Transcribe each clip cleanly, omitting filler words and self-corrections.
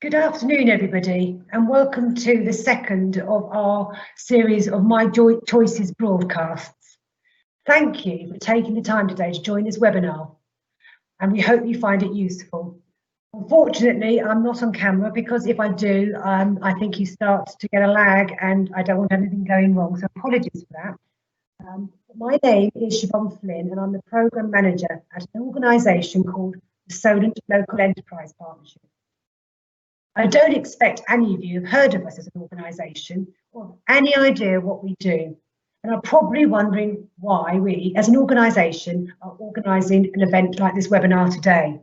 Good afternoon, everybody, and welcome to the second of our series of My Choices broadcasts. Thank you for taking the time today to join this webinar, and we hope you find it useful. Unfortunately, I'm not on camera because if I do, I think you start to get a lag and I don't want anything going wrong, so apologies for that. My name is Siobhan Flynn and I'm the Programme Manager at an organisation called the Solent Local Enterprise Partnership. I don't expect any of you have heard of us as an organisation or any idea what we do, and are probably wondering why we, as an organisation, are organising an event like this webinar today.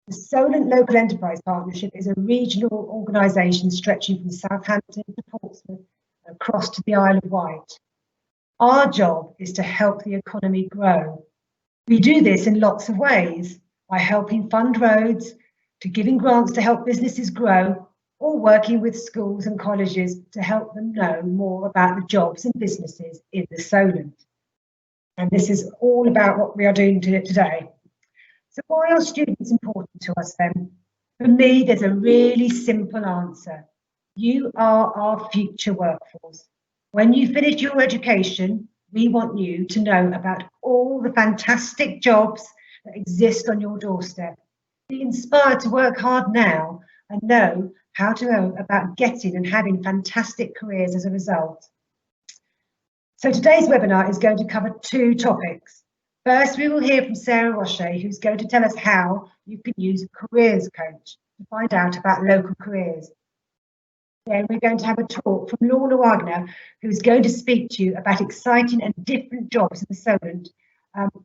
The Solent Local Enterprise Partnership is a regional organisation stretching from Southampton to Portsmouth across to the Isle of Wight. Our job is to help the economy grow. We do this in lots of ways, by helping fund roads, to giving grants to help businesses grow, or working with schools and colleges to help them know more about the jobs and businesses in the Solent. And this is all about what we are doing today. So why are students important to us then? For me, there's a really simple answer. You are our future workforce. When you finish your education, we want you to know about all the fantastic jobs that exist on your doorstep. Be inspired to work hard now and know how to go about getting and having fantastic careers as a result. So today's webinar is going to cover two topics. First, we will hear from Sarah Roche, who's going to tell us how you can use a careers coach to find out about local careers. Then we're going to have a talk from Lorna Wagner, who's going to speak to you about exciting and different jobs in the Solent,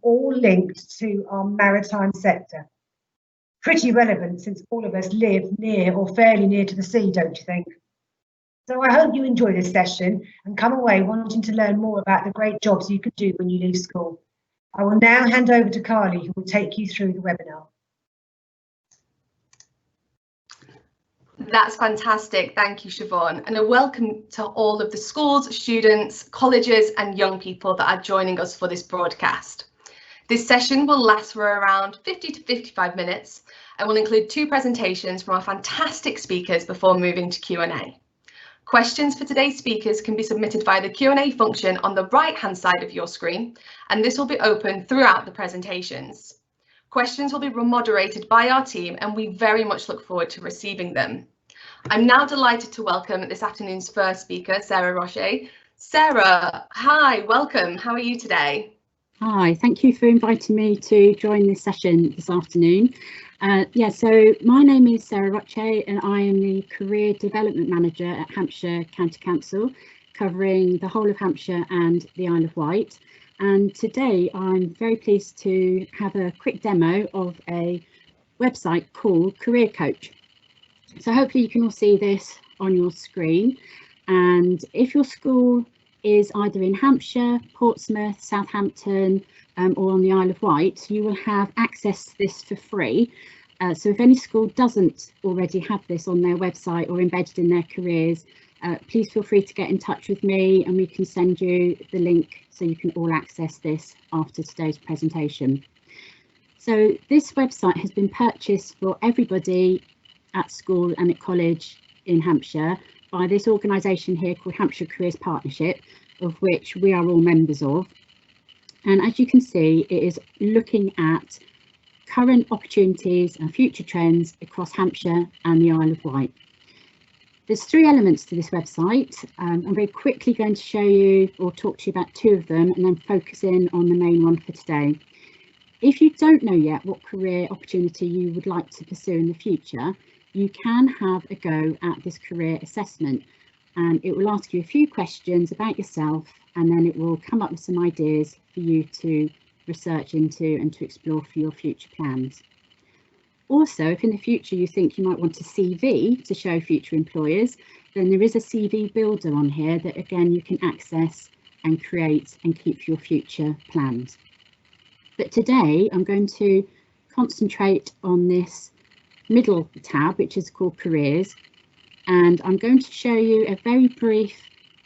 all linked to our maritime sector. Pretty relevant since all of us live near or fairly near to the sea, don't you think? So I hope you enjoy this session and come away wanting to learn more about the great jobs you can do when you leave school. I will now hand over to Carly, who will take you through the webinar. That's fantastic. Thank you, Siobhan, and a welcome to all of the schools, students, colleges and young people that are joining us for this broadcast. This session will last for around 50 to 55 minutes and will include two presentations from our fantastic speakers before moving to Q&A. Questions for today's speakers can be submitted via the Q&A function on the right-hand side of your screen, and this will be open throughout the presentations. Questions will be moderated by our team and we very much look forward to receiving them. I'm now delighted to welcome this afternoon's first speaker, Sarah Roche. Sarah, hi, welcome. How are you today? Hi, thank you for inviting me to join this session this afternoon. So my name is Sarah Roche and I am the Career Development Manager at Hampshire County Council, covering the whole of Hampshire and the Isle of Wight. And today I'm very pleased to have a quick demo of a website called Career Coach. So hopefully you can all see this on your screen. And if your school is either in Hampshire, Portsmouth, Southampton or on the Isle of Wight, you will have access to this for free. So if any school doesn't already have this on their website or embedded in their careers, please feel free to get in touch with me and we can send you the link so you can all access this after today's presentation. So this website has been purchased for everybody at school and at college in Hampshire by this organisation here called Hampshire Careers Partnership, of which we are all members of. And as you can see, it is looking at current opportunities and future trends across Hampshire and the Isle of Wight. There's three elements to this website. I'm very quickly going to show you or talk to you about two of them and then focus in on the main one for today. If you don't know yet what career opportunity you would like to pursue in the future, you can have a go at this career assessment, and it will ask you a few questions about yourself and then it will come up with some ideas for you to research into and to explore for your future plans. Also, if in the future you think you might want a CV to show future employers, then there is a CV builder on here that again you can access and create and keep for your future plans. But today I'm going to concentrate on this middle tab, which is called Careers, and I'm going to show you a very brief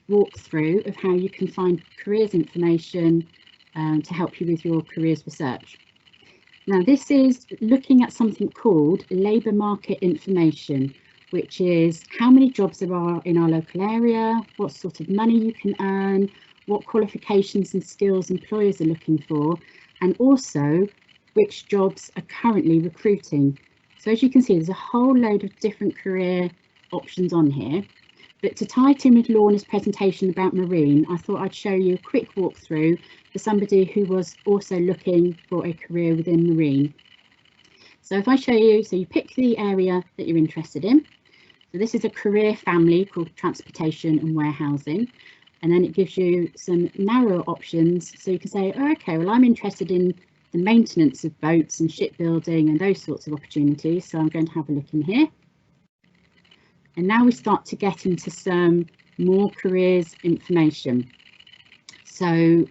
walkthrough of how you can find careers information to help you with your careers research. Now this is looking at something called labour market information, which is how many jobs there are in our local area, what sort of money you can earn, what qualifications and skills employers are looking for, and also which jobs are currently recruiting. So as you can see, there's a whole load of different career options on here. But to tie it in with Lorna's presentation about marine, I thought I'd show you a quick walkthrough for somebody who was also looking for a career within marine. So if I show you, so you pick the area that you're interested in. So this is a career family called transportation and warehousing. And then it gives you some narrower options. So you can say, oh, okay, well, I'm interested in the maintenance of boats and shipbuilding and those sorts of opportunities. So I'm going to have a look in here. And now we start to get into some more careers information. So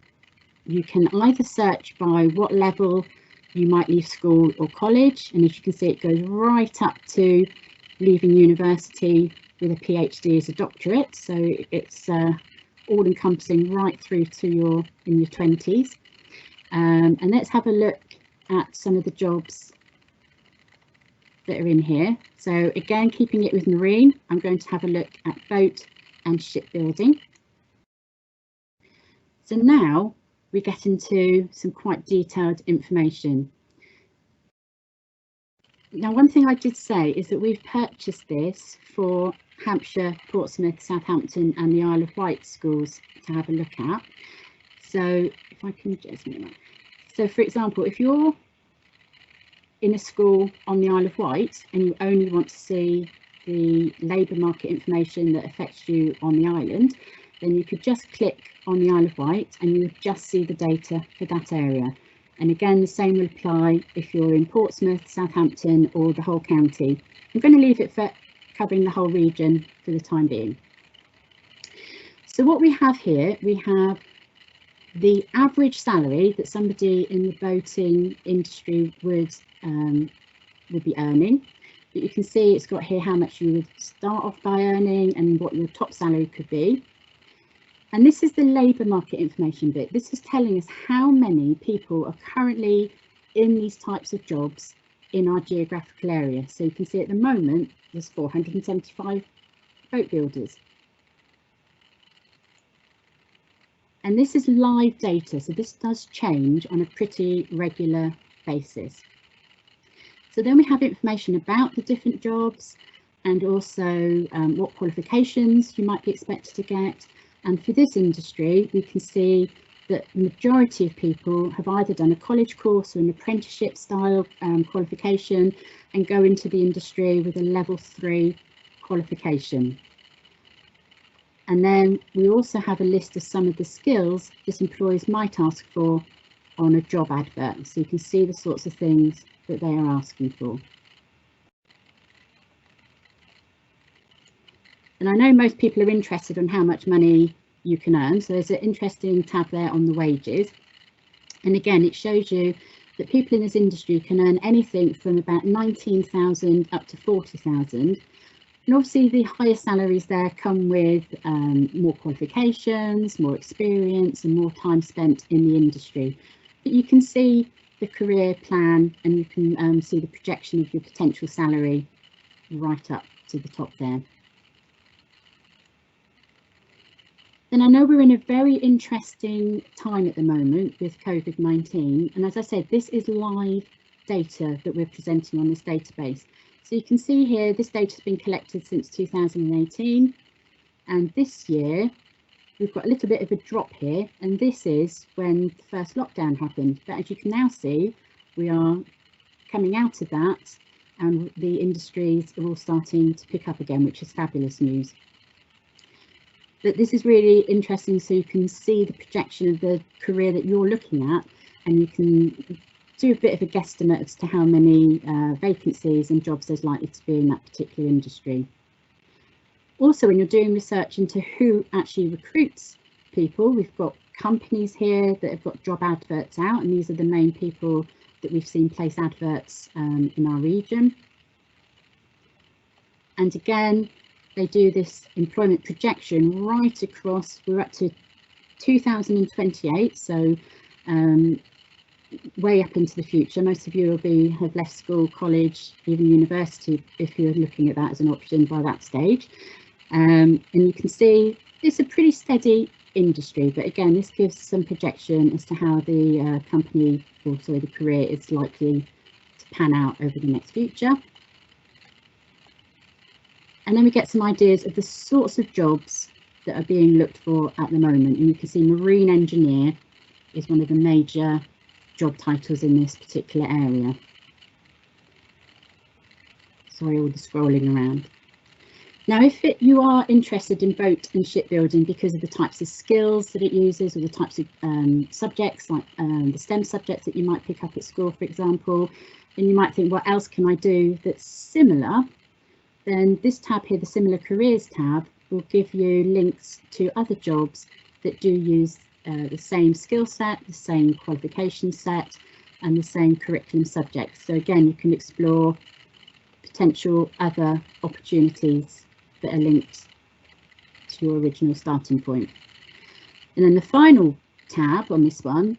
you can either search by what level you might leave school or college. And as you can see, it goes right up to leaving university with a PhD as a doctorate. So it's all encompassing right through to in your 20s. And let's have a look at some of the jobs that are in here. So again, keeping it with marine, I'm going to have a look at boat and shipbuilding. So now we get into some quite detailed information. Now, one thing I did say is that we've purchased this for Hampshire, Portsmouth, Southampton and the Isle of Wight schools to have a look at. So if I can just minimize. So for example, if you're in a school on the Isle of Wight and you only want to see the labour market information that affects you on the island, then you could just click on the Isle of Wight and you would just see the data for that area. And again, the same will apply if you're in Portsmouth, Southampton or the whole county. I'm going to leave it for covering the whole region for the time being. So what we have here, we have the average salary that somebody in the boating industry would be earning. But you can see it's got here how much you would start off by earning and what your top salary could be. And this is the labour market information bit. This is telling us how many people are currently in these types of jobs in our geographical area. So you can see at the moment there's 475 boat builders. And this is live data, so this does change on a pretty regular basis. So then we have information about the different jobs and also what qualifications you might be expected to get. And for this industry, we can see that the majority of people have either done a college course or an apprenticeship style qualification and go into the industry with a level 3 qualification. And then we also have a list of some of the skills that employers might ask for on a job advert. So you can see the sorts of things that they are asking for. And I know most people are interested in how much money you can earn. So there's an interesting tab there on the wages. And again, it shows you that people in this industry can earn anything from about 19,000 up to 40,000. And obviously the higher salaries there come with more qualifications, more experience and more time spent in the industry. But you can see the career plan and you can see the projection of your potential salary right up to the top there. Then I know we're in a very interesting time at the moment with COVID-19. And as I said, this is live data that we're presenting on this database. So you can see here, this data has been collected since 2018. And this year, we've got a little bit of a drop here. And this is when the first lockdown happened. But as you can now see, we are coming out of that and the industries are all starting to pick up again, which is fabulous news. But this is really interesting, so you can see the projection of the career that you're looking at, and you can do a bit of a guesstimate as to how many vacancies and jobs there's likely to be in that particular industry. Also, when you're doing research into who actually recruits people, we've got companies here that have got job adverts out, and these are the main people that we've seen place adverts in our region. And again, they do this employment projection right across, we're up to 2028, so way up into the future. Most of you will have left school, college, even university, if you're looking at that as an option by that stage. And you can see it's a pretty steady industry, but again, this gives some projection as to how the company, or sorry, the career is likely to pan out over the next future. And then we get some ideas of the sorts of jobs that are being looked for at the moment. And you can see marine engineer is one of the major job titles in this particular area. Sorry, all the scrolling around. Now, if you are interested in boat and shipbuilding because of the types of skills that it uses, or the types of subjects, like the STEM subjects that you might pick up at school, for example, and you might think, what else can I do that's similar? Then this tab here, the Similar Careers tab, will give you links to other jobs that do use the same skill set, the same qualification set, and the same curriculum subjects. So again, you can explore potential other opportunities that are linked to your original starting point. And then the final tab on this one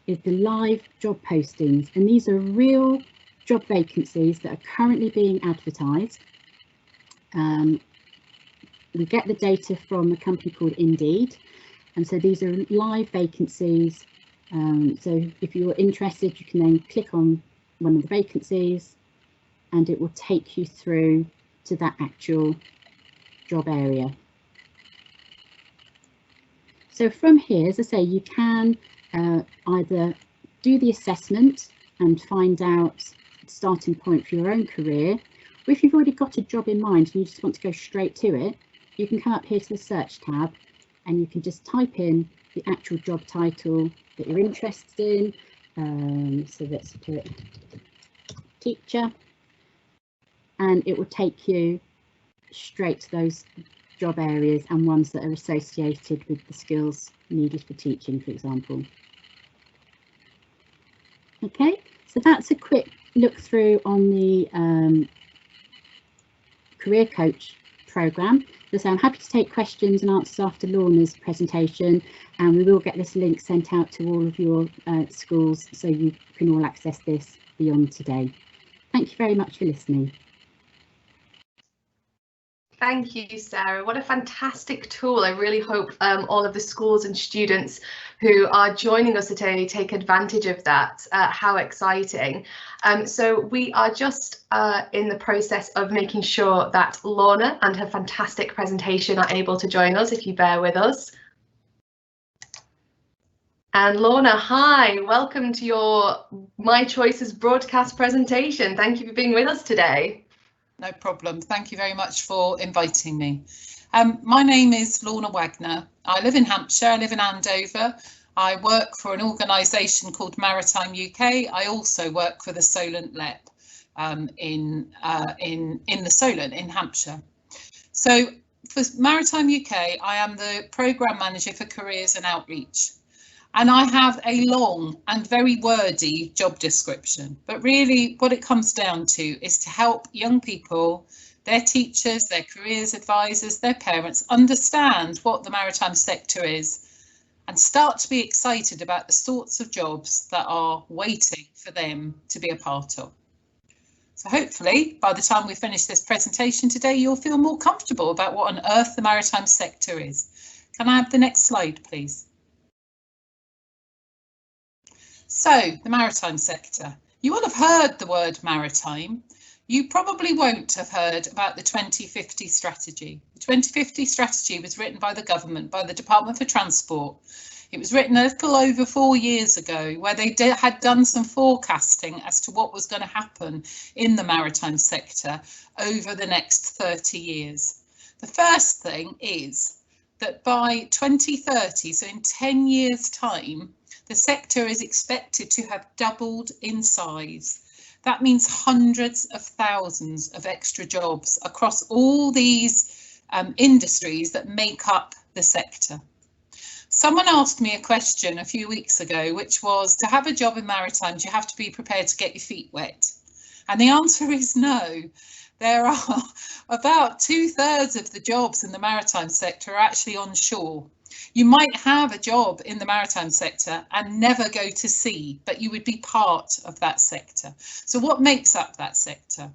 is the live job postings, and these are real job vacancies that are currently being advertised. We get the data from a company called Indeed, and so these are live vacancies. So if you're interested, you can then click on one of the vacancies and it will take you through to that actual job area. So from here, as I say, you can either do the assessment and find out the starting point for your own career, or if you've already got a job in mind and you just want to go straight to it, you can come up here to the search tab and you can just type in the actual job title that you're interested in. So let's put teacher, and it will take you straight to those job areas and ones that are associated with the skills needed for teaching, for example. Okay, so that's a quick look through on the Career Coach programme. So I'm happy to take questions and answers after Lorna's presentation, and we will get this link sent out to all of your schools so you can all access this beyond today. Thank you very much for listening. Thank you, Sarah. What a fantastic tool. I really hope all of the schools and students who are joining us today take advantage of that. How exciting. So we are just in the process of making sure that Lorna and her fantastic presentation are able to join us, if you bear with us. And Lorna, hi, welcome to your My Choices broadcast presentation. Thank you for being with us today. No problem. Thank you very much for inviting me. My name is Lorna Wagner. I live in Hampshire. I live in Andover. I work for an organisation called Maritime UK. I also work for the Solent LEP in the Solent in Hampshire. So for Maritime UK, I am the programme manager for careers and outreach. And I have a long and very wordy job description, but really what it comes down to is to help young people, their teachers, their careers advisors, their parents understand what the maritime sector is and start to be excited about the sorts of jobs that are waiting for them to be a part of. So hopefully by the time we finish this presentation today, you'll feel more comfortable about what on earth the maritime sector is. Can I have the next slide, please? So, the maritime sector. You will have heard the word maritime. You probably won't have heard about the 2050 strategy. The 2050 strategy was written by the government, by the Department for Transport. It was written a little over 4 years ago, where they had done some forecasting as to what was going to happen in the maritime sector over the next 30 years. The first thing is that by 2030, so in 10 years' time, the sector is expected to have doubled in size. That means hundreds of thousands of extra jobs across all these industries that make up the sector. Someone asked me a question a few weeks ago, which was, to have a job in maritime, do you have to be prepared to get your feet wet? And the answer is no. There are about 2/3 of the jobs in the maritime sector are actually on shore. You might have a job in the maritime sector and never go to sea, but you would be part of that sector. So what makes up that sector?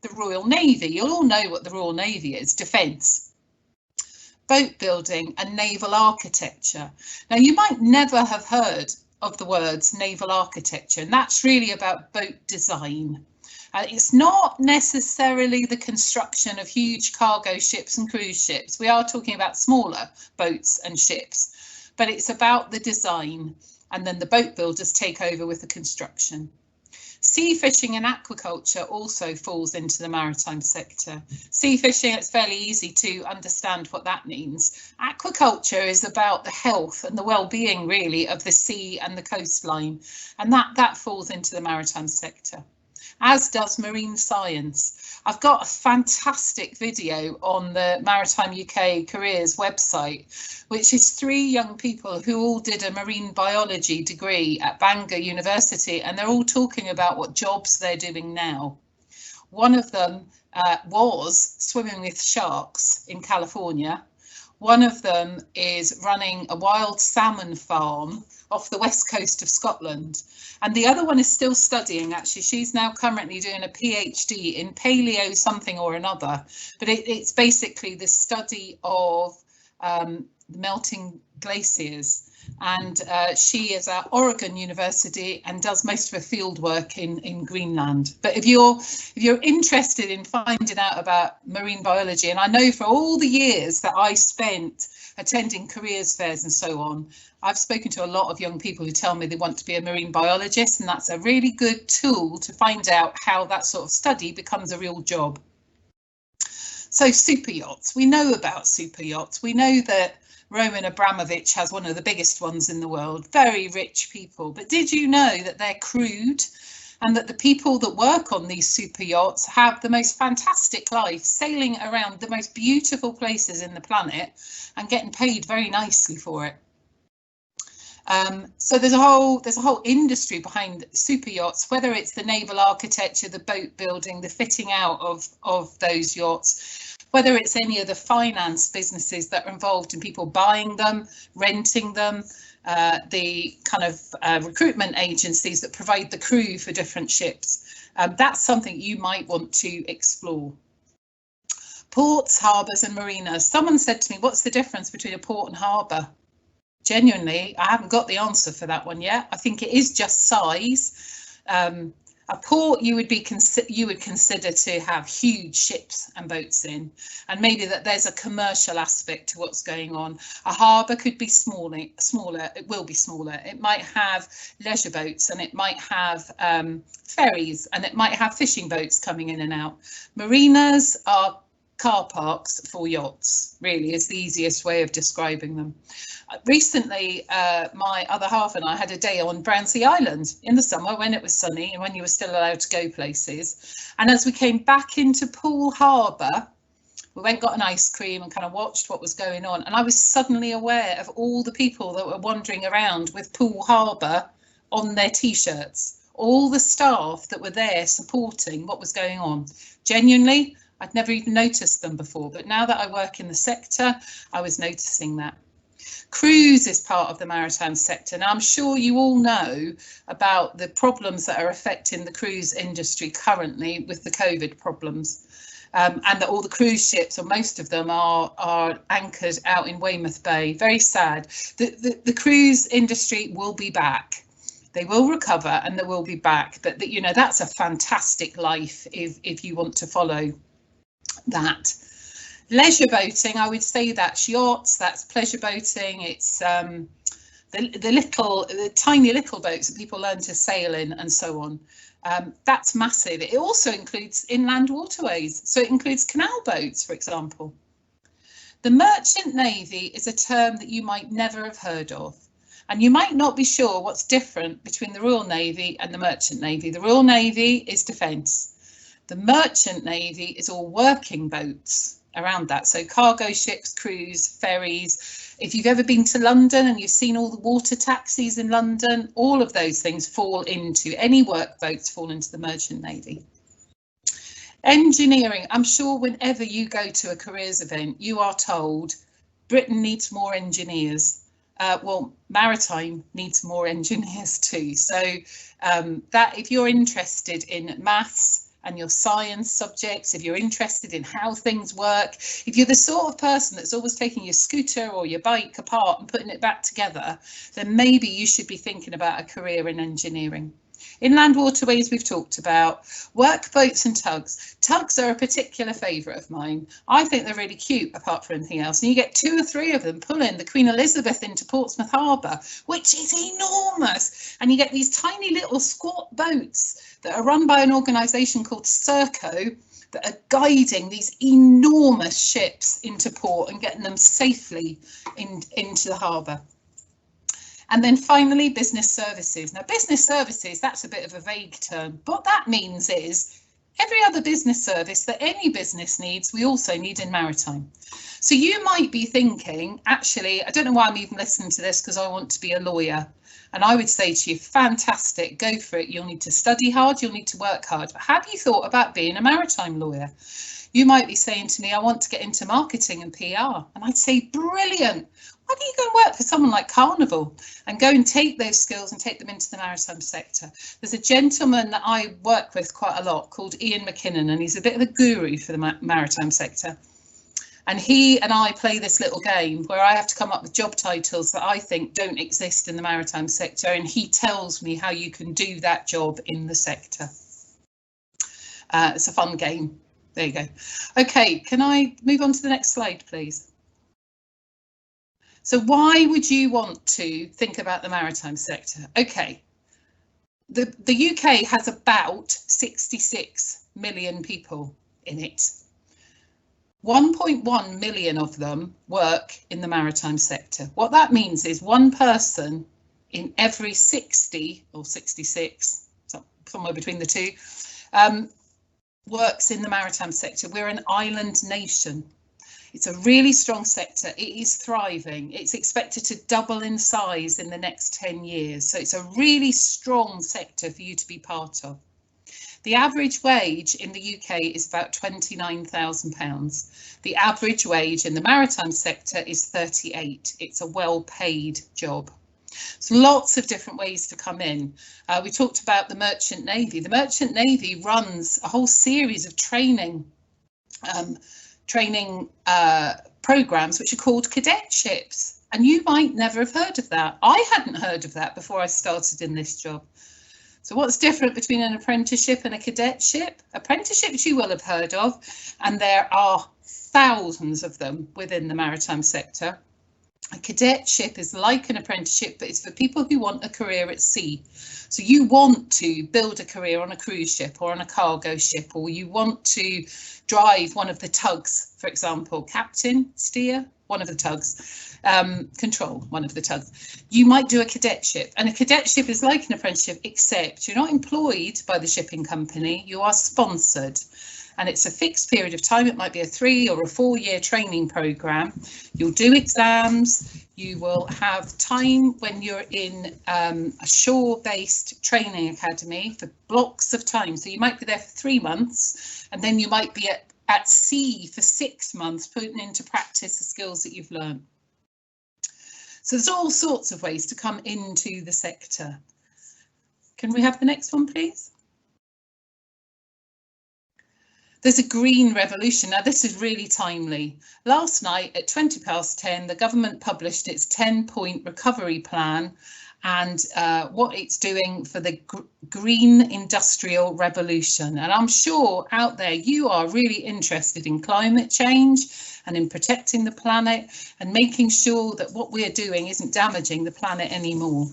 The Royal Navy. You'll all know what the Royal Navy is: defence, boat building and naval architecture. Now, you might never have heard of the words naval architecture, and that's really about boat design. It's not necessarily the construction of huge cargo ships and cruise ships. We are talking about smaller boats and ships, but it's about the design, and then the boat builders take over with the construction. Sea fishing and aquaculture also falls into the maritime sector. Sea fishing, it's fairly easy to understand what that means. Aquaculture is about the health and the well-being, really, of the sea and the coastline, and that falls into the maritime sector, as does marine science. I've got a fantastic video on the Maritime UK Careers website, which is 3 young people who all did a marine biology degree at Bangor University, and they're all talking about what jobs they're doing now. One of them was swimming with sharks in California. One of them is running a wild salmon farm off the west coast of Scotland. And the other one is still studying, actually. She's now currently doing a PhD in paleo something or another. But it's basically the study of melting glaciers. And she is at Oregon University and does most of her field work in Greenland. But if you're interested in finding out about marine biology, and I know for all the years that I spent attending careers fairs and so on, I've spoken to a lot of young people who tell me they want to be a marine biologist, and that's a really good tool to find out how that sort of study becomes a real job. So super yachts, we know about super yachts. We know that Roman Abramovich has one of the biggest ones in the world, very rich people. But did you know that they're crewed, and that the people that work on these super yachts have the most fantastic life, sailing around the most beautiful places in the planet and getting paid very nicely for it? So there's a whole industry behind super yachts, whether it's the naval architecture, the boat building, the fitting out of those yachts, whether it's any of the finance businesses that are involved in people buying them, renting them, the kind of recruitment agencies that provide the crew for different ships. That's something you might want to explore. Ports, harbours and marinas. Someone said to me, what's the difference between a port and harbour? Genuinely, I haven't got the answer for that one yet. I think it is just size. A port you would consider to have huge ships and boats in, and maybe that there's a commercial aspect to what's going on. A harbour could be smaller. It will be smaller. It might have leisure boats, and it might have ferries, and it might have fishing boats coming in and out. Marinas are car parks for yachts, really, is the easiest way of describing them. Recently, my other half and I had a day on Brownsea Island in the summer when it was sunny and when you were still allowed to go places. And as we came back into Poole Harbour, we went, got an ice cream and kind of watched what was going on. And I was suddenly aware of all the people that were wandering around with Poole Harbour on their T-shirts, all the staff that were there supporting what was going on. Genuinely, I'd never even noticed them before, but now that I work in the sector, I was noticing that. Cruise is part of the maritime sector. Now, I'm sure you all know about the problems that are affecting the cruise industry currently with the COVID problems, and that all the cruise ships, or most of them, are anchored out in Weymouth Bay. Very sad. The cruise industry will be back. They will recover and they will be back. But you know, that's a fantastic life if you want to follow that. Leisure boating, I would say that's yachts, that's pleasure boating. It's the tiny little boats that people learn to sail in and so on. That's massive. It also includes inland waterways, so it includes canal boats, for example. The Merchant Navy is a term that you might never have heard of, and you might not be sure what's different between the Royal Navy and the Merchant Navy. The Royal Navy is defence. The Merchant Navy is all working boats around that, so cargo ships, cruise, ferries. If you've ever been to London and you've seen all the water taxis in London, all of those things fall into, any work boats fall into the Merchant Navy. Engineering, I'm sure whenever you go to a careers event, you are told Britain needs more engineers. Well, maritime needs more engineers too. So that if you're interested in maths and your science subjects, if you're interested in how things work, if you're the sort of person that's always taking your scooter or your bike apart and putting it back together, then maybe you should be thinking about a career in engineering. Inland waterways we've talked about, work boats and tugs. Tugs are a particular favourite of mine. I think they're really cute apart from anything else. And you get 2 or 3 of them pulling the Queen Elizabeth into Portsmouth Harbour, which is enormous. And you get these tiny little squat boats that are run by an organisation called Serco that are guiding these enormous ships into port and getting them safely into the harbour. And then finally, business services. Now, business services, that's a bit of a vague term. What that means is every other business service that any business needs, we also need in maritime. So you might be thinking, actually, I don't know why I'm even listening to this because I want to be a lawyer. And I would say to you, fantastic, go for it. You'll need to study hard, you'll need to work hard. But have you thought about being a maritime lawyer? You might be saying to me, I want to get into marketing and PR. And I'd say, brilliant. Why don't you go and work for someone like Carnival and go and take those skills and take them into the maritime sector? There's a gentleman that I work with quite a lot called Ian McKinnon, and he's a bit of a guru for the maritime sector. And he and I play this little game where I have to come up with job titles that I think don't exist in the maritime sector, and he tells me how you can do that job in the sector. It's a fun game. There you go. OK, can I move on to the next slide, please? So why would you want to think about the maritime sector? OK, the UK has about 66 million people in it. 1.1 million of them work in the maritime sector. What that means is one person in every 60 or 66, somewhere between the two, works in the maritime sector. We're an island nation. It's a really strong sector. It is thriving. It's expected to double in size in the next 10 years. So it's a really strong sector for you to be part of. The average wage in the UK is about £29,000. The average wage in the maritime sector is 38. It's a well-paid job. So lots of different ways to come in. We talked about the Merchant Navy. The Merchant Navy runs a whole series of training programs which are called cadetships, and you might never have heard of that. I hadn't heard of that before I started in this job. So what's different between an apprenticeship and a cadetship? Apprenticeships you will have heard of, and there are thousands of them within the maritime sector. A cadetship is like an apprenticeship, but it's for people who want a career at sea. So you want to build a career on a cruise ship or on a cargo ship, or you want to drive one of the tugs, for example, captain, steer, one of the tugs, control one of the tugs. You might do a cadetship, and a cadetship is like an apprenticeship, except you're not employed by the shipping company, you are sponsored. And it's a fixed period of time. It might be a 3 or a 4 year training programme. You'll do exams. You will have time when you're in a shore-based training academy for blocks of time. So you might be there for 3 months, and then you might be at sea for 6 months, putting into practice the skills that you've learned. So there's all sorts of ways to come into the sector. Can we have the next one, please? There's a green revolution. Now, this is really timely. Last night at 10:20, the government published its 10-point recovery plan and what it's doing for the green industrial revolution. And I'm sure out there you are really interested in climate change and in protecting the planet and making sure that what we're doing isn't damaging the planet anymore.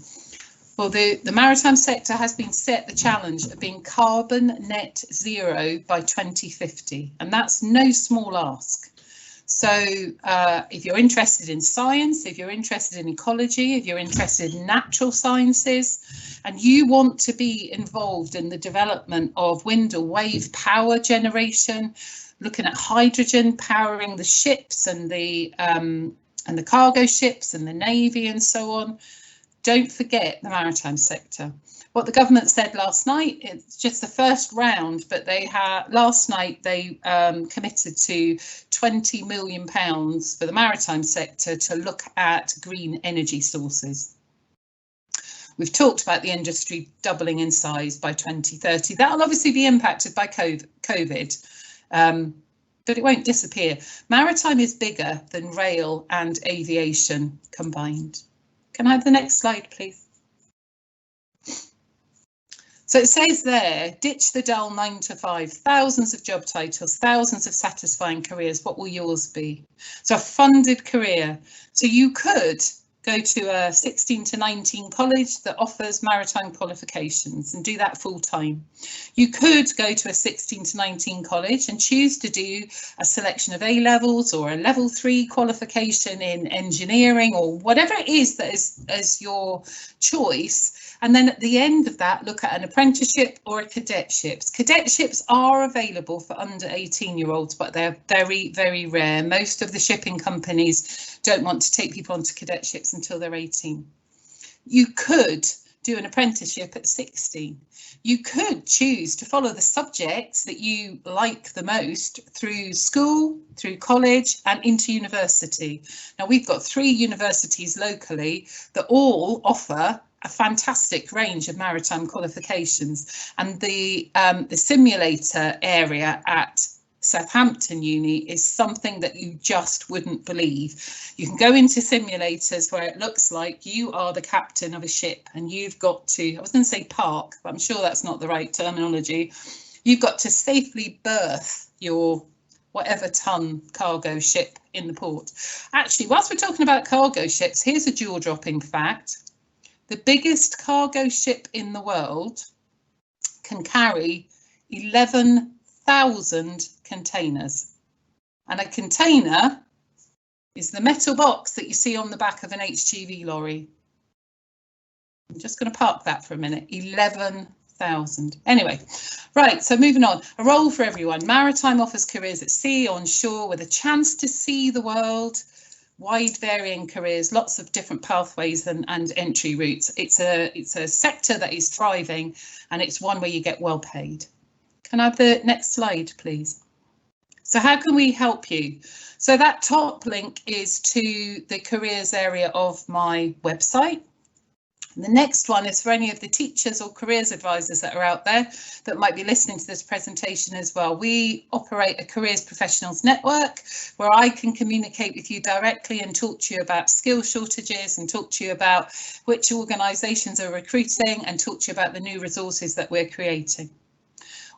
Well, the maritime sector has been set the challenge of being carbon net zero by 2050, and that's no small ask. So if you're interested in science, if you're interested in ecology, if you're interested in natural sciences, and you want to be involved in the development of wind or wave power generation, looking at hydrogen powering the ships and the cargo ships and the Navy and so on, don't forget the maritime sector. What the government said last night, it's just the first round, but they had last night they committed to £20 million for the maritime sector to look at green energy sources. We've talked about the industry doubling in size by 2030. That'll obviously be impacted by COVID, but it won't disappear. Maritime is bigger than rail and aviation combined. Can I have the next slide, please? So it says there, ditch the dull 9 to 5, thousands of job titles, thousands of satisfying careers. What will yours be? So a funded career. So you could go to a 16 to 19 college that offers maritime qualifications and do that full time. You could go to a 16 to 19 college and choose to do a selection of A-levels or a level 3 qualification in engineering or whatever it is that is your choice. And then at the end of that, look at an apprenticeship or a cadetships. Cadetships are available for under 18-year-olds, but they're very, very rare. Most of the shipping companies don't want to take people onto cadetships until they're 18. You could do an apprenticeship at 16. You could choose to follow the subjects that you like the most through school, through college and into university. Now we've got 3 universities locally that all offer a fantastic range of maritime qualifications, and the simulator area at Southampton Uni is something that you just wouldn't believe. You can go into simulators where it looks like you are the captain of a ship and you've got to, I was going to say park, but I'm sure that's not the right terminology. You've got to safely berth your whatever ton cargo ship in the port. Actually, whilst we're talking about cargo ships, here's a jaw-dropping fact. The biggest cargo ship in the world can carry 11,000 containers, and a container is the metal box that you see on the back of an HGV lorry. I'm just going to park that for a minute. 11,000. Anyway, right, so moving on. A role for everyone. Maritime offers careers at sea, on shore, with a chance to see the world. Wide varying careers, lots of different pathways and entry routes. It's a sector that is thriving, and it's one where you get well paid. Can I have the next slide, please? So how can we help you? So that top link is to the careers area of my website. And the next one is for any of the teachers or careers advisors that are out there that might be listening to this presentation as well. We operate a careers professionals network where I can communicate with you directly and talk to you about skill shortages and talk to you about which organisations are recruiting and talk to you about the new resources that we're creating.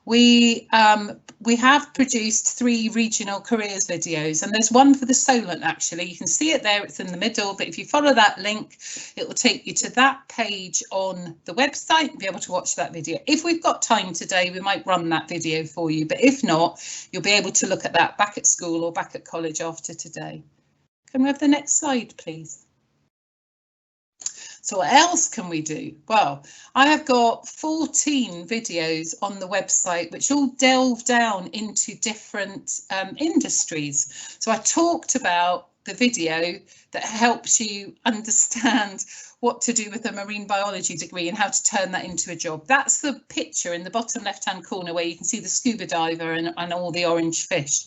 We have produced 3 regional careers videos, and there's one for the Solent actually. You can see it there, it's in the middle, but if you follow that link, it will take you to that page on the website and be able to watch that video. If we've got time today, we might run that video for you, but if not, you'll be able to look at that back at school or back at college after today. Can we have the next slide, please? So what else can we do? Well, I have got 14 videos on the website which all delve down into different industries. So I talked about the video that helps you understand what to do with a marine biology degree and how to turn that into a job. That's the picture in the bottom left-hand corner where you can see the scuba diver and all the orange fish.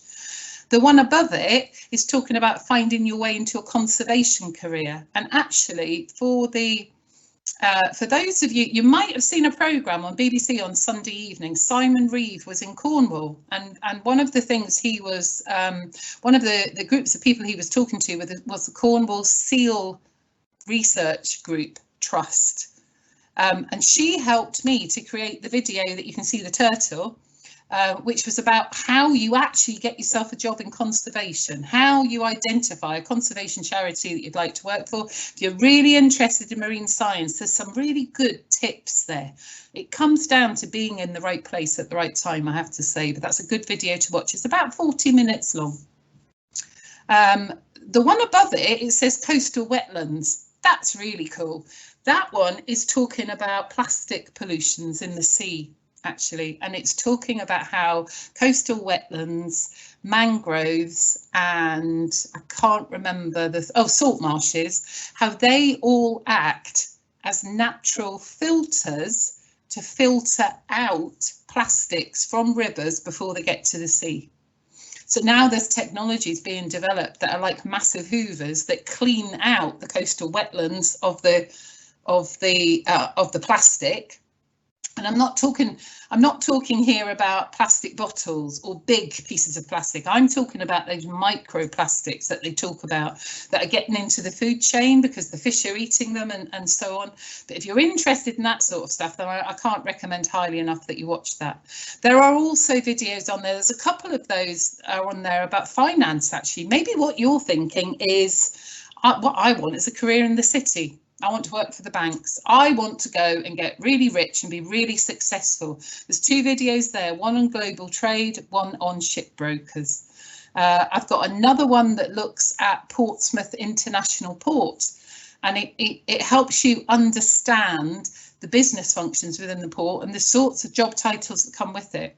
The one above it is talking about finding your way into a conservation career. And actually, for those of you, you might have seen a programme on BBC on Sunday evening. Simon Reeve was in Cornwall, and one of the things he was, one of the groups of people he was talking to was the Cornwall Seal Research Group Trust. And she helped me to create the video that you can see the turtle. Which was about how you actually get yourself a job in conservation, how you identify a conservation charity that you'd like to work for. If you're really interested in marine science, there's some really good tips there. It comes down to being in the right place at the right time, I have to say, but that's a good video to watch. It's about 40 minutes long. The one above it, it says coastal wetlands. That's really cool. That one is talking about plastic pollutions in the sea, actually, and it's talking about how coastal wetlands, mangroves, and I can't remember salt marshes, how they all act as natural filters to filter out plastics from rivers before they get to the sea. So now there's technologies being developed that are like massive hoovers that clean out the coastal wetlands of the plastic. And I'm not talking here about plastic bottles or big pieces of plastic. I'm talking about those microplastics that they talk about that are getting into the food chain because the fish are eating them and so on. But if you're interested in that sort of stuff, then I can't recommend highly enough that you watch that. There are also videos on there. There's a couple of those are on there about finance, actually. Maybe what you're thinking is what I want is a career in the city. I want to work for the banks. I want to go and get really rich and be really successful. There's 2 videos there, one on global trade, one on shipbrokers. I've got another one that looks at Portsmouth International Port, and it helps you understand the business functions within the port and the sorts of job titles that come with it.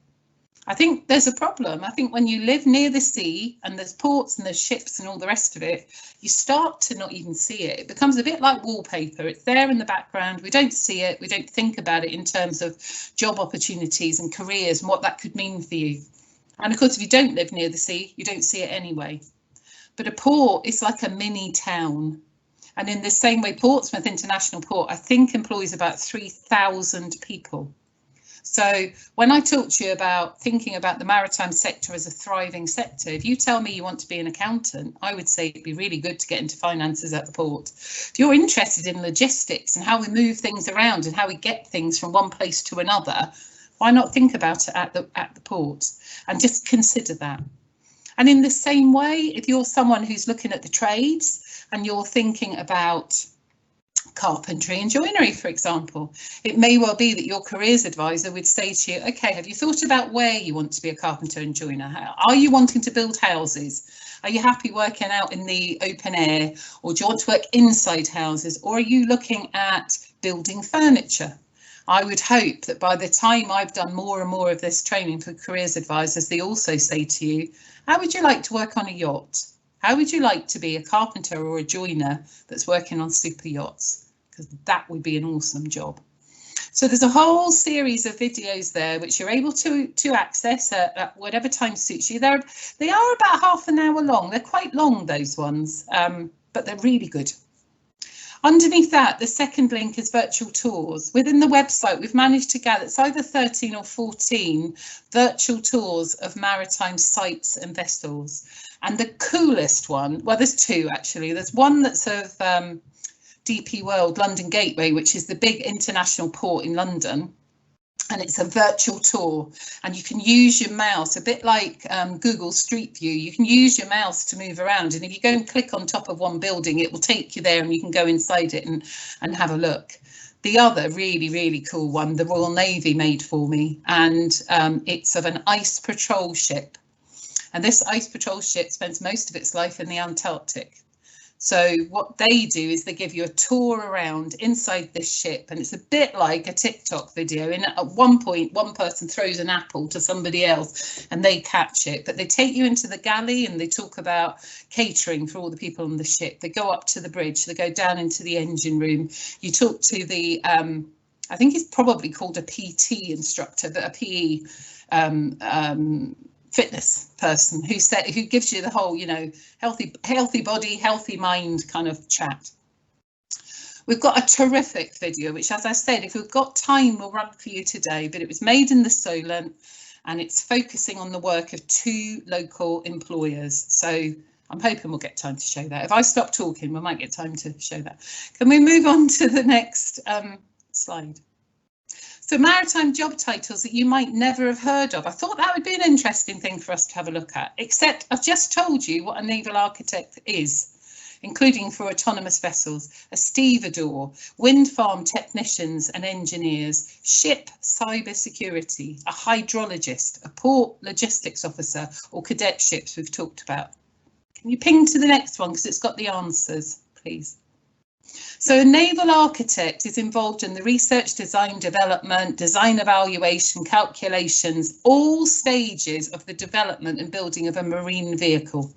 I think there's a problem. I think when you live near the sea and there's ports and there's ships and all the rest of it, you start to not even see it. It becomes a bit like wallpaper. It's there in the background. We don't see it. We don't think about it in terms of job opportunities and careers and what that could mean for you. And of course, if you don't live near the sea, you don't see it anyway. But a port is like a mini town. And in the same way, Portsmouth International Port, I think, employs about 3,000 people. So when I talk to you about thinking about the maritime sector as a thriving sector, if you tell me you want to be an accountant, I would say it'd be really good to get into finances at the port. If you're interested in logistics and how we move things around and how we get things from one place to another, why not think about it at the port and just consider that? And in the same way, if you're someone who's looking at the trades and you're thinking about carpentry and joinery, for example, it may well be that your careers advisor would say to you, OK, have you thought about where you want to be a carpenter and joiner? Are you wanting to build houses? Are you happy working out in the open air, or do you want to work inside houses, or are you looking at building furniture? I would hope that by the time I've done more and more of this training for careers advisors, they also say to you, how would you like to work on a yacht? How would you like to be a carpenter or a joiner that's working on super yachts? Because that would be an awesome job. So there's a whole series of videos there which you're able to access at whatever time suits you. They are about half an hour long. They're quite long, those ones, but they're really good. Underneath that, the second link is virtual tours. Within the website, we've managed to gather, it's either 13 or 14 virtual tours of maritime sites and vessels. And the coolest one, well, there's 2 actually. There's one that's of DP World London Gateway, which is the big international port in London. And it's a virtual tour, and you can use your mouse, a bit like Google Street View. You can use your mouse to move around, and if you go and click on top of one building, it will take you there and you can go inside it and have a look. The other really, really cool one, the Royal Navy made for me, and it's of an ice patrol ship. And this ice patrol ship spends most of its life in the Antarctic. So what they do is they give you a tour around inside this ship, and it's a bit like a TikTok video. And at one point, one person throws an apple to somebody else and they catch it. But they take you into the galley and they talk about catering for all the people on the ship. They go up to the bridge, they go down into the engine room. You talk to the, I think it's probably called a PT instructor, but a PE fitness person who gives you the whole, you know, healthy body, healthy mind kind of chat. We've got a terrific video, which, as I said, if we've got time, we'll run for you today, but it was made in the Solent and it's focusing on the work of 2 local employers. So I'm hoping we'll get time to show that. If I stop talking, we might get time to show that. Can we move on to the next slide? So maritime job titles that you might never have heard of. I thought that would be an interesting thing for us to have a look at, except I've just told you what a naval architect is, including for autonomous vessels, a stevedore, wind farm technicians and engineers, ship cyber security, a hydrologist, a port logistics officer, or cadetships we've talked about. Can you ping to the next one because it's got the answers, please? So a naval architect is involved in the research, design, development, design evaluation, calculations, all stages of the development and building of a marine vehicle.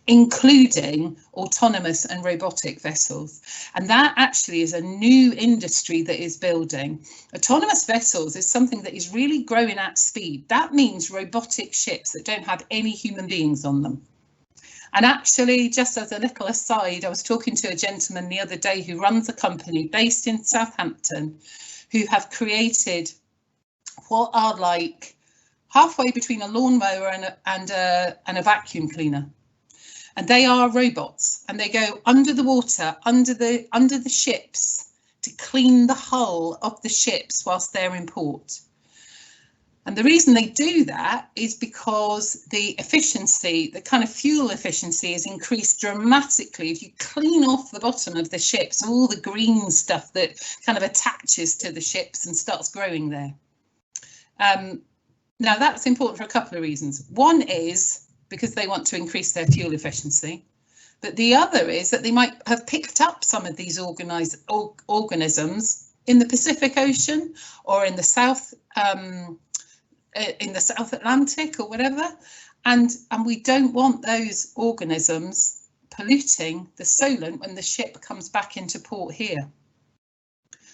including autonomous and robotic vessels. And that actually is a new industry that is building. Autonomous vessels is something that is really growing at speed. That means robotic ships that don't have any human beings on them. And actually, just as a little aside, I was talking to a gentleman the other day who runs a company based in Southampton who have created what are like halfway between a lawnmower and a vacuum cleaner. And they are robots, and they go under the water, under the ships, to clean the hull of the ships whilst they're in port. And the reason they do that is because the efficiency, the kind of fuel efficiency, is increased dramatically if you clean off the bottom of the ships, all the green stuff that kind of attaches to the ships and starts growing there. Now that's important for a couple of reasons. One is because they want to increase their fuel efficiency, but the other is that they might have picked up some of these organisms in the Pacific Ocean or in the South Atlantic or whatever, and we don't want those organisms polluting the Solent when the ship comes back into port here.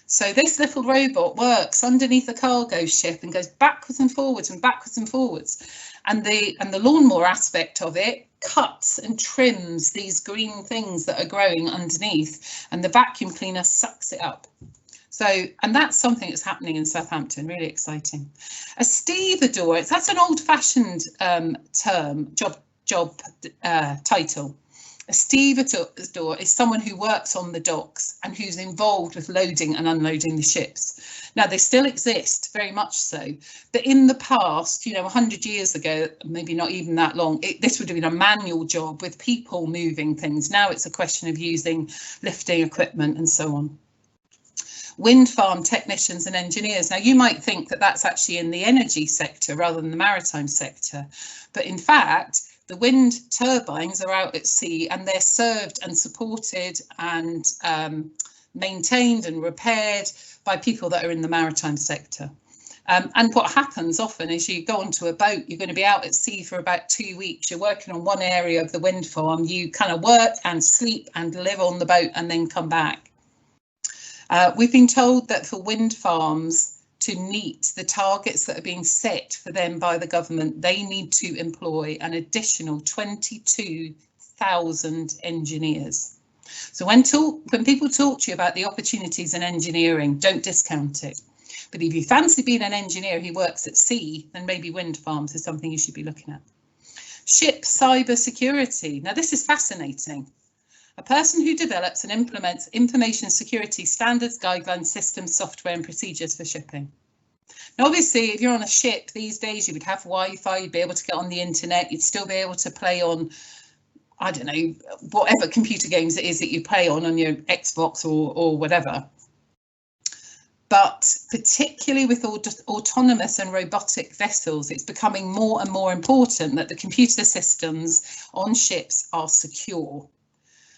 So this little robot works underneath a cargo ship and goes backwards and forwards and backwards and forwards. And the lawnmower aspect of it cuts and trims these green things that are growing underneath, and the vacuum cleaner sucks it up. So, and that's something that's happening in Southampton, really exciting. A stevedore, that's an old-fashioned term, job title. A stevedore is someone who works on the docks and who's involved with loading and unloading the ships. Now, they still exist, very much so, but in the past, 100 years ago, maybe not even that long, this would have been a manual job with people moving things. Now it's a question of using lifting equipment and so on. Wind farm technicians and engineers. Now, you might think that that's actually in the energy sector rather than the maritime sector, but in fact, the wind turbines are out at sea and they're served and supported and maintained and repaired by people that are in the maritime sector. And what happens often is you go onto a boat, you're going to be out at sea for about 2 weeks, you're working on one area of the wind farm, you kind of work and sleep and live on the boat and then come back. We've been told that for wind farms to meet the targets that are being set for them by the government, they need to employ an additional 22,000 engineers. So when people talk to you about the opportunities in engineering, don't discount it. But if you fancy being an engineer who works at sea, then maybe wind farms is something you should be looking at. Ship cyber security. Now, this is fascinating. A person who develops and implements information security standards, guidelines, systems, software and procedures for shipping. Now, obviously, if you're on a ship these days, you would have Wi-Fi, you'd be able to get on the internet, you'd still be able to play on, I don't know, whatever computer games it is that you play on your Xbox or whatever. But particularly with autonomous and robotic vessels, it's becoming more and more important that the computer systems on ships are secure.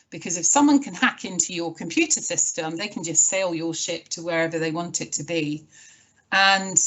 Because if someone can hack into your computer system, they can just sail your ship to wherever they want it to be. And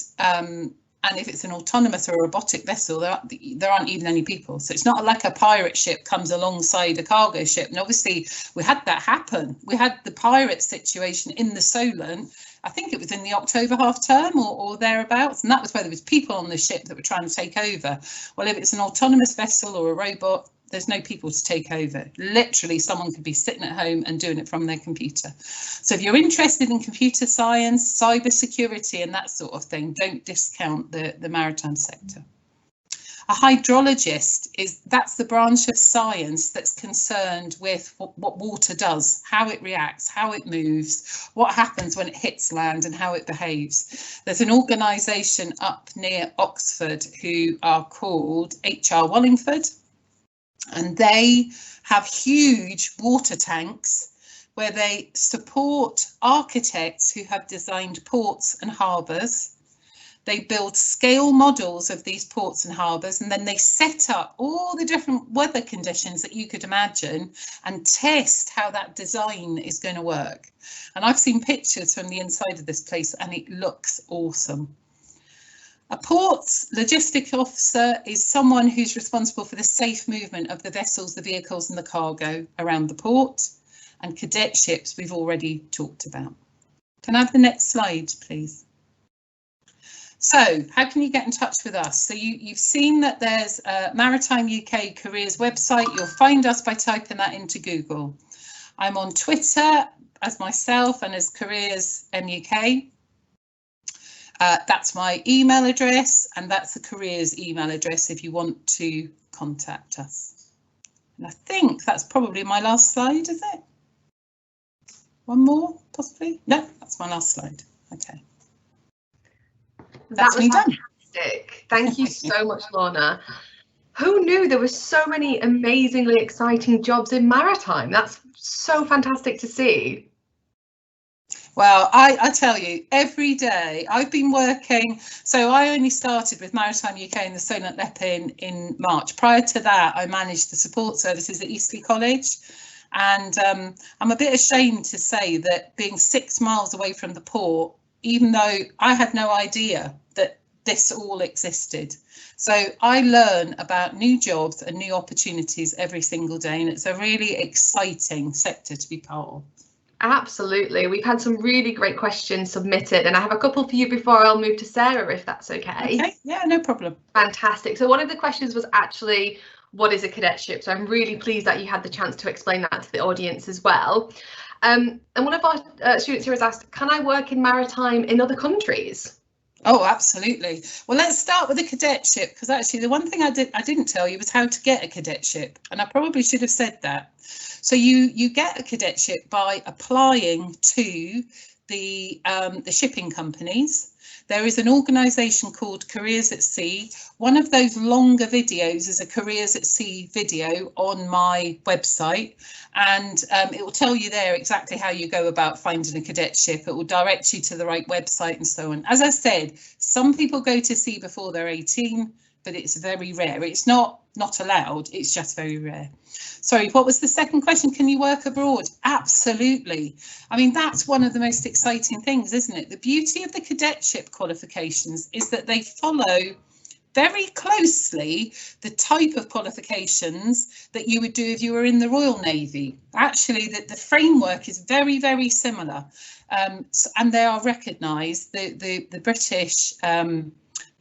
if it's an autonomous or a robotic vessel, there aren't even any people. So it's not like a pirate ship comes alongside a cargo ship. And obviously we had that happen. We had the pirate situation in the Solent. I think it was in the October half term or thereabouts. And that was where there was people on the ship that were trying to take over. Well, if it's an autonomous vessel or a robot, there's no people to take over. Literally, someone could be sitting at home and doing it from their computer. So if you're interested in computer science, cyber security and that sort of thing, don't discount the maritime sector. A hydrologist that's the branch of science that's concerned with what water does, how it reacts, how it moves, what happens when it hits land and how it behaves. There's an organisation up near Oxford who are called HR Wallingford. And they have huge water tanks where they support architects who have designed ports and harbours. They build scale models of these ports and harbours, and then they set up all the different weather conditions that you could imagine and test how that design is going to work. And I've seen pictures from the inside of this place and it looks awesome. A port's logistic officer is someone who's responsible for the safe movement of the vessels, the vehicles and the cargo around the port. And cadetships we've already talked about. Can I have the next slide, please? So how can you get in touch with us? So you've seen that there's a Maritime UK Careers website. You'll find us by typing that into Google. I'm on Twitter as myself and as Careers MUK. That's my email address, and that's the Careers email address if you want to contact us. And I think that's probably my last slide, is it? One more, possibly? No, that's my last slide. Okay. That was fantastic. Thank you so much, Lorna. Who knew there were so many amazingly exciting jobs in maritime? That's so fantastic to see. Well, I tell you, every day I've been working. So I only started with Maritime UK and the Solent LEP in March. Prior to that, I managed the support services at Eastleigh College. And I'm a bit ashamed to say that being 6 miles away from the port, even though I had no idea that this all existed. So I learn about new jobs and new opportunities every single day, and it's a really exciting sector to be part of. Absolutely. We've had some really great questions submitted, and I have a couple for you before I'll move to Sarah, if that's okay. Okay, yeah, no problem. Fantastic. So one of the questions was actually, what is a cadetship? So I'm really pleased that you had the chance to explain that to the audience as well. And one of our students here has asked, can I work in maritime in other countries? Oh, absolutely. Well, let's start with a cadetship, because actually the one thing I didn't tell you was how to get a cadetship, and I probably should have said that. So you get a cadetship by applying to the shipping companies. There is an organisation called Careers at Sea. One of those longer videos is a Careers at Sea video on my website, and it will tell you there exactly how you go about finding a cadetship. It will direct you to the right website and so on. As I said, some people go to sea before they're 18, but it's very rare. It's not allowed, it's just very rare. Sorry, what was the second question? Can you work abroad? Absolutely. I mean, that's one of the most exciting things, isn't it? The beauty of the cadetship qualifications is that they follow very closely the type of qualifications that you would do if you were in the Royal Navy. Actually, the framework is very, very similar, and they are recognised. The British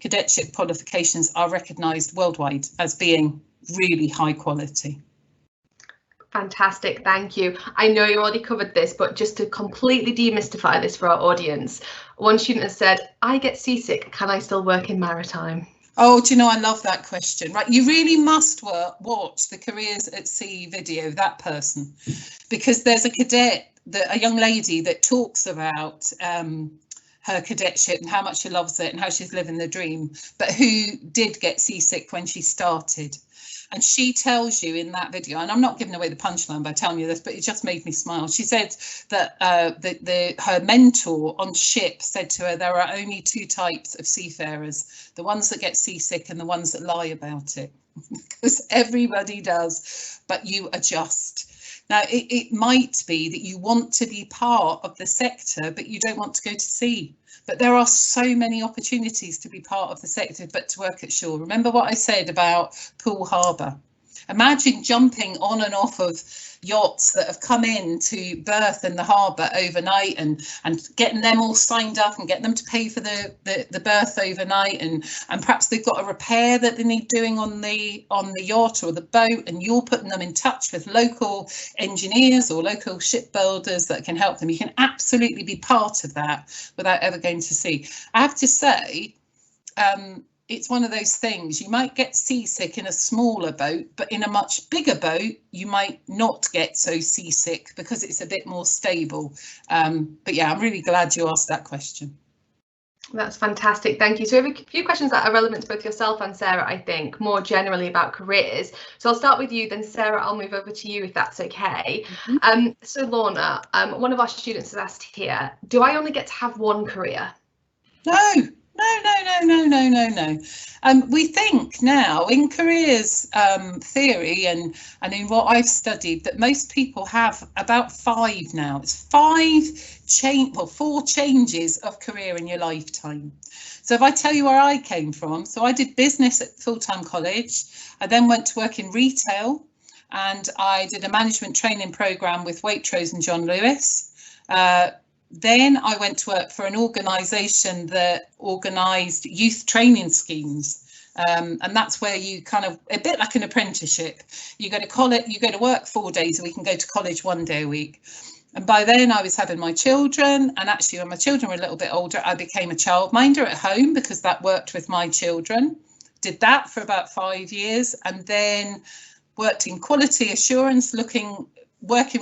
cadetship qualifications are recognised worldwide as being really high quality. Fantastic, thank you. I know you already covered this, but just to completely demystify this for our audience, one student has said, I get seasick, can I still work in maritime? Oh, do you know, I love that question. Right, you really must watch the Careers at Sea video, that person, because there's a cadet, a young lady that talks about her cadetship and how much she loves it and how she's living the dream, but who did get seasick when she started. And she tells you in that video, and I'm not giving away the punchline by telling you this, but it just made me smile. She said that her mentor on ship said to her, there are only two types of seafarers, the ones that get seasick and the ones that lie about it, because everybody does, but you adjust. Now, it might be that you want to be part of the sector, but you don't want to go to sea. But there are so many opportunities to be part of the sector, but to work at shore. Remember what I said about Poole Harbour. Imagine jumping on and off of yachts that have come in to berth in the harbour overnight and getting them all signed up and getting them to pay for the berth overnight, and perhaps they've got a repair that they need doing on the yacht or the boat, and you're putting them in touch with local engineers or local shipbuilders that can help them. You can absolutely be part of that without ever going to sea. I have to say, it's one of those things, you might get seasick in a smaller boat, but in a much bigger boat, you might not get so seasick because it's a bit more stable. But yeah, I'm really glad you asked that question. That's fantastic, thank you. So we have a few questions that are relevant to both yourself and Sarah, I think, more generally about careers. So I'll start with you, then Sarah, I'll move over to you if that's okay. Mm-hmm. So Lorna, one of our students has asked here, do I only get to have one career? No. no. We think now in careers theory and in what I've studied that most people have about 5 now. It's 4 changes of career in your lifetime. So if I tell you where I came from, so I did business at full-time college. I then went to work in retail, and I did a management training programme with Waitrose and John Lewis. Then I went to work for an organisation that organised youth training schemes. And that's where you kind of, a bit like an apprenticeship, you go to college, you go to work 4 days a week and go to college 1 day a week. And by then I was having my children, and actually when my children were a little bit older, I became a childminder at home because that worked with my children. Did that for about 5 years, and then worked in quality assurance, working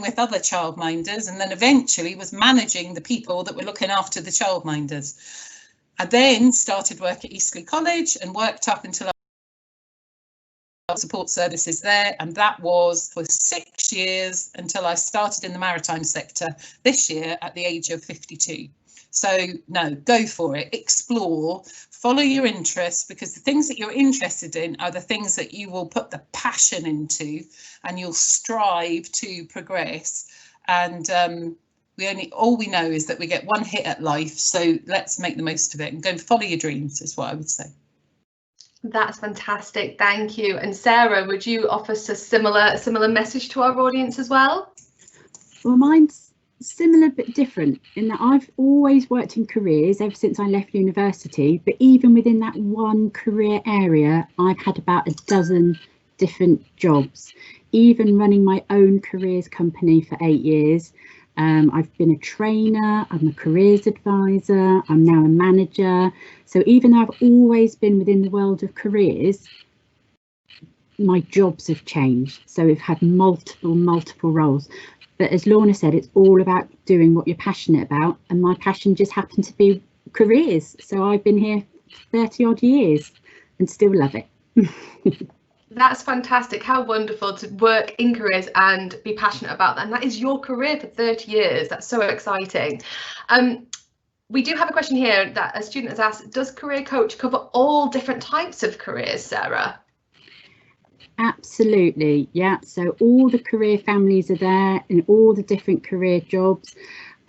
with other childminders, and then eventually was managing the people that were looking after the childminders. I then started work at Eastleigh College and worked up until support services there, and that was for 6 years until I started in the maritime sector this year at the age of 52. So no, go for it, explore, follow your interests, because the things that you're interested in are the things that you will put the passion into and you'll strive to progress. And all we know is that we get one hit at life, so let's make the most of it and go and follow your dreams is what I would say. That's fantastic, thank you. And Sarah, would you offer us a similar message to our audience as well? Well, mine's similar but different in that I've always worked in careers ever since I left university, but even within that one career area, I've had about a dozen different jobs, even running my own careers company for 8 years. I've been a trainer, I'm a careers advisor, I'm now a manager. So even though I've always been within the world of careers, my jobs have changed. So we've had multiple roles. But as Lorna said, it's all about doing what you're passionate about. And my passion just happened to be careers. So I've been here 30 odd years and still love it. That's fantastic. How wonderful to work in careers and be passionate about that. And that is your career for 30 years. That's so exciting. We do have a question here that a student has asked, does Career Coach cover all different types of careers, Sarah? Absolutely, yeah. So all the career families are there in all the different career jobs.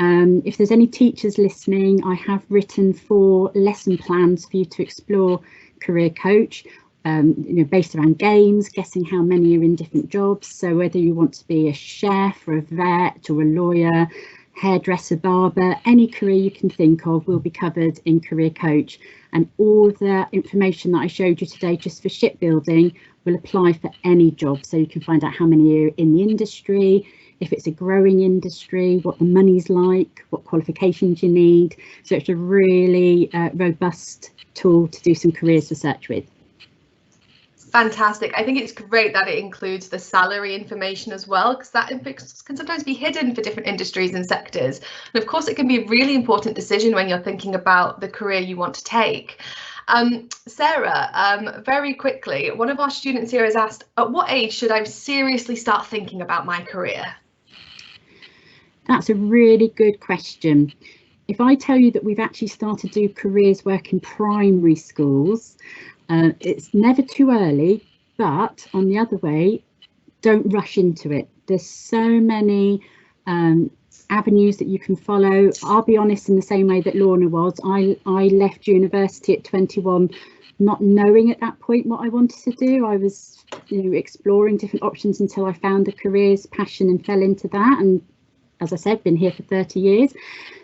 If there's any teachers listening, I have written 4 lesson plans for you to explore Career Coach. Based around games, guessing how many are in different jobs. So whether you want to be a chef or a vet or a lawyer, hairdresser, barber, any career you can think of will be covered in Career Coach. And all the information that I showed you today just for shipbuilding will apply for any job. So you can find out how many are in the industry, if it's a growing industry, what the money's like, what qualifications you need. So it's a really robust tool to do some careers research with. Fantastic. I think it's great that it includes the salary information as well, because that can sometimes be hidden for different industries and sectors. And of course, it can be a really important decision when you're thinking about the career you want to take. Sarah, very quickly, one of our students here has asked, at what age should I seriously start thinking about my career? That's a really good question. If I tell you that we've actually started to do careers work in primary schools, it's never too early, but on the other way, don't rush into it. There's so many avenues that you can follow. I'll be honest, in the same way that Lorna was, I left university at 21, not knowing at that point what I wanted to do. I was, exploring different options until I found a careers passion and fell into that. And as I said, been here for 30 years.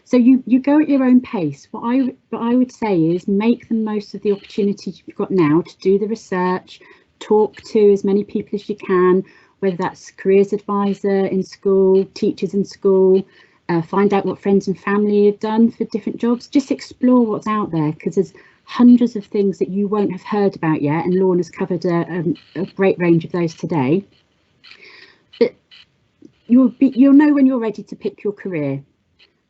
So you go at your own pace. What I would say is make the most of the opportunities you've got now to do the research, talk to as many people as you can, whether that's careers advisor in school, teachers in school, find out what friends and family have done for different jobs. Just explore what's out there, because there's hundreds of things that you won't have heard about yet, and Lorna's covered a great range of those today. But you'll know when you're ready to pick your career.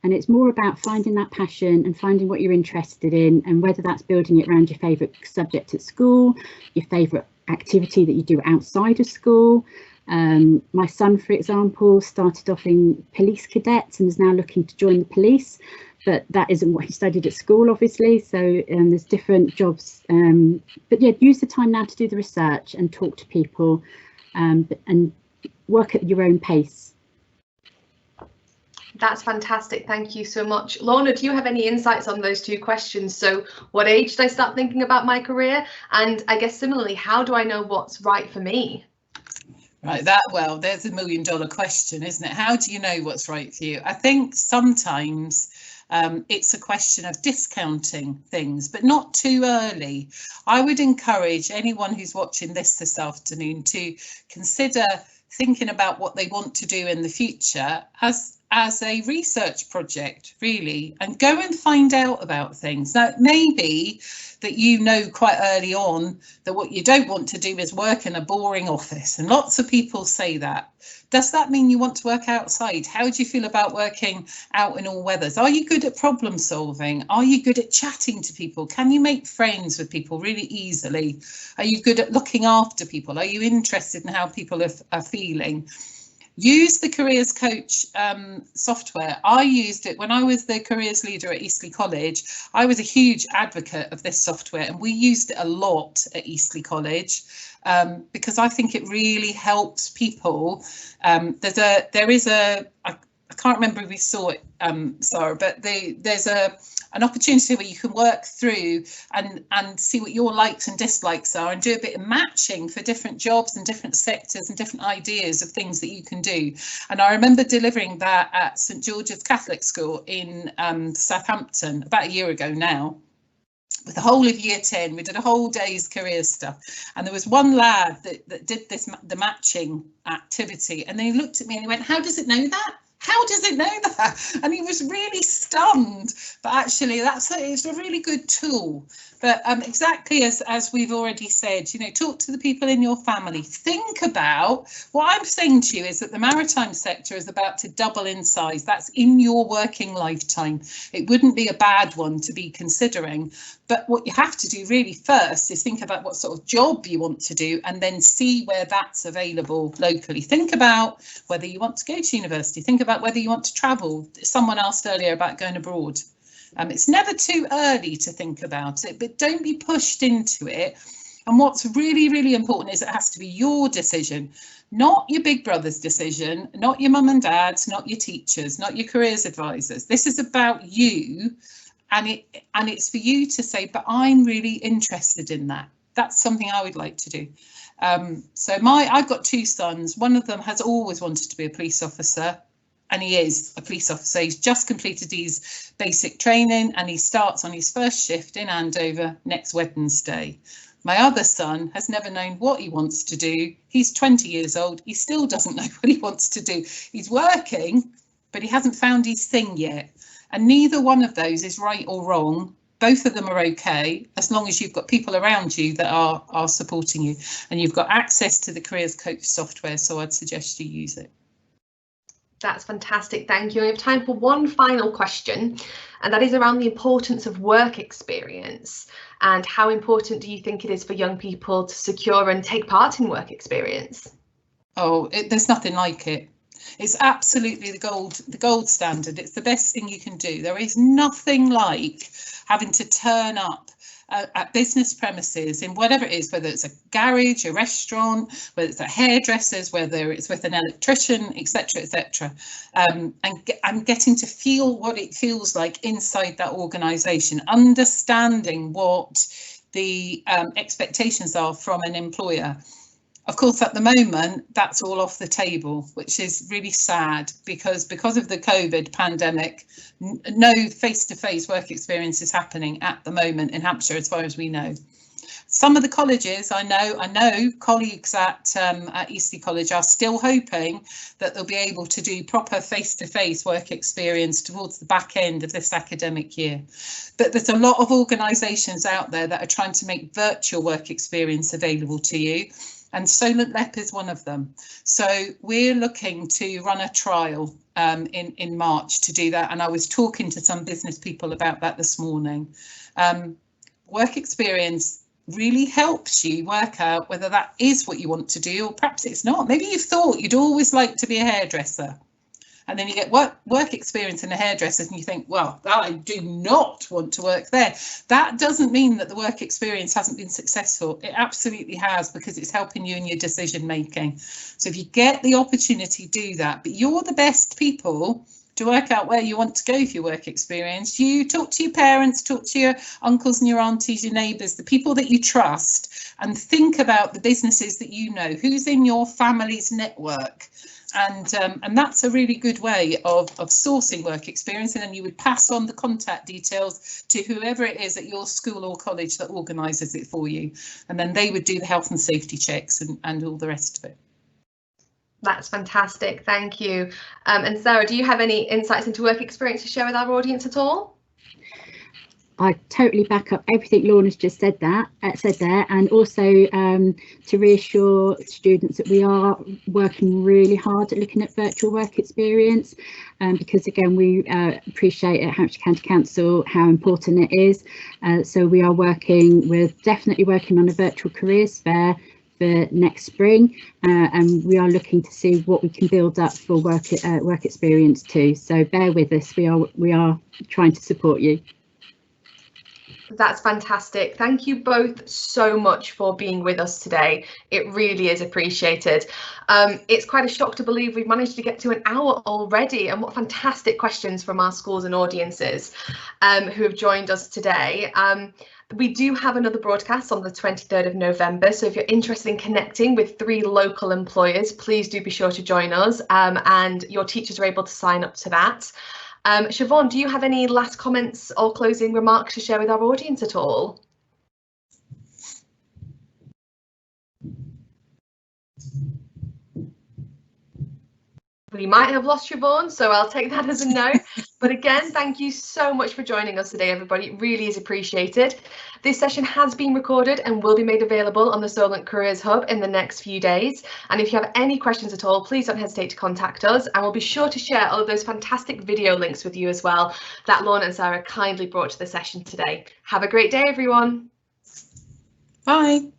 And it's more about finding that passion and finding what you're interested in, and whether that's building it around your favourite subject at school, your favourite activity that you do outside of school. My son, for example, started off in police cadets and is now looking to join the police. but that isn't what he studied at school, obviously. So there's different jobs. But yeah, use the time now to do the research and talk to people, and work at your own pace. That's fantastic. Thank you so much. Lorna, do you have any insights on those two questions? So what age did I start thinking about my career? And I guess similarly, how do I know what's right for me? Right, well, there's $1 million question, isn't it? How do you know what's right for you? I think sometimes it's a question of discounting things, but not too early. I would encourage anyone who's watching this afternoon to consider thinking about what they want to do in the future as a research project, really, and go and find out about things. Now, maybe that you know quite early on that what you don't want to do is work in a boring office, and lots of people say that. Does that mean you want to work outside? How do you feel about working out in all weathers? Are you good at problem solving? Are you good at chatting to people? Can you make friends with people really easily? Are you good at looking after people? Are you interested in how people are feeling? Use the Careers Coach software. I used it when I was the careers leader at Eastleigh College. I was a huge advocate of this software, and we used it a lot at Eastleigh College because I think it really helps people. I can't remember if we saw it, Sarah, but there's an opportunity where you can work through and see what your likes and dislikes are, and do a bit of matching for different jobs and different sectors and different ideas of things that you can do. And I remember delivering that at St George's Catholic School in Southampton about a year ago now, with the whole of year 10. We did a whole day's career stuff, and there was one lad that did the matching activity, and then he looked at me and he went, "How does it know that? How does it know that?" And he was really stunned. But actually, it's a really good tool. But exactly as we've already said, you know, talk to the people in your family. Think about what I'm saying to you is that the maritime sector is about to double in size. That's in your working lifetime. It wouldn't be a bad one to be considering. But what you have to do really first is think about what sort of job you want to do, and then see where that's available locally. Think about whether you want to go to university. Think about whether you want to travel. Someone asked earlier about going abroad. It's never too early to think about it, but don't be pushed into it. And what's really, really important is it has to be your decision, not your big brother's decision, not your mum and dad's, not your teachers, not your careers advisors. This is about you. And it's for you to say, but I'm really interested in that. That's something I would like to do. So I've got two sons. One of them has always wanted to be a police officer, and he is a police officer. He's just completed his basic training, and he starts on his first shift in Andover next Wednesday. My other son has never known what he wants to do. He's 20 years old. He still doesn't know what he wants to do. He's working, but he hasn't found his thing yet. And neither one of those is right or wrong. Both of them are okay, as long as you've got people around you that are supporting you, and you've got access to the Careers Coach software. So I'd suggest you use it. That's fantastic. Thank you. We have time for one final question, and that is around the importance of work experience. And how important do you think it is for young people to secure and take part in work experience? Oh, there's nothing like it. It's absolutely the gold standard. It's the best thing you can do. There is nothing like having to turn up at business premises in whatever it is, whether it's a garage, a restaurant, whether it's a hairdresser's, whether it's with an electrician, etc., etc., and getting to feel what it feels like inside that organisation, understanding what the expectations are from an employer. Of course, at the moment, that's all off the table, which is really sad because of the COVID pandemic, no face-to-face work experience is happening at the moment in Hampshire, as far as we know. Some of the colleges, I know colleagues at Eastleigh College are still hoping that they'll be able to do proper face-to-face work experience towards the back end of this academic year. But there's a lot of organisations out there that are trying to make virtual work experience available to you. And Solent Lep is one of them. So we're looking to run a trial in March to do that. And I was talking to some business people about that this morning. Work experience really helps you work out whether that is what you want to do, or perhaps it's not. Maybe you've thought you'd always like to be a hairdresser, and then you get work experience in a hairdresser and you think, well, I do not want to work there. That doesn't mean that the work experience hasn't been successful. It absolutely has, because it's helping you in your decision making. So if you get the opportunity, do that. But you're the best people to work out where you want to go for your work experience. You talk to your parents, talk to your uncles and your aunties, your neighbours, the people that you trust, and think about the businesses that you know, who's in your family's network. And that's a really good way of sourcing work experience. And then you would pass on the contact details to whoever it is at your school or college that organises it for you. And then they would do the health and safety checks and all the rest of it. That's fantastic, thank you. And Sarah, do you have any insights into work experience to share with our audience at all? I totally back up everything Lorna's just said there, and also to reassure students that we are working really hard at looking at virtual work experience, because again we appreciate at Hampshire County Council how important it is. So we are definitely working on a virtual careers fair for next spring, and we are looking to see what we can build up for work experience too. So bear with us, we are trying to support you. That's fantastic. Thank you both so much for being with us today. It really is appreciated. It's quite a shock to believe we've managed to get to an hour already, and what fantastic questions from our schools and audiences who have joined us today. We do have another broadcast on the 23rd of November, so if you're interested in connecting with 3 local employers, please do be sure to join us, and your teachers are able to sign up to that. Siobhan, do you have any last comments or closing remarks to share with our audience at all? We might have lost Siobhan, so I'll take that as a no. But again, thank you so much for joining us today, everybody. It really is appreciated. This session has been recorded and will be made available on the Solent Careers Hub in the next few days. And if you have any questions at all, please don't hesitate to contact us, and we'll be sure to share all of those fantastic video links with you as well that Lorna and Sarah kindly brought to the session today. Have a great day, everyone. Bye.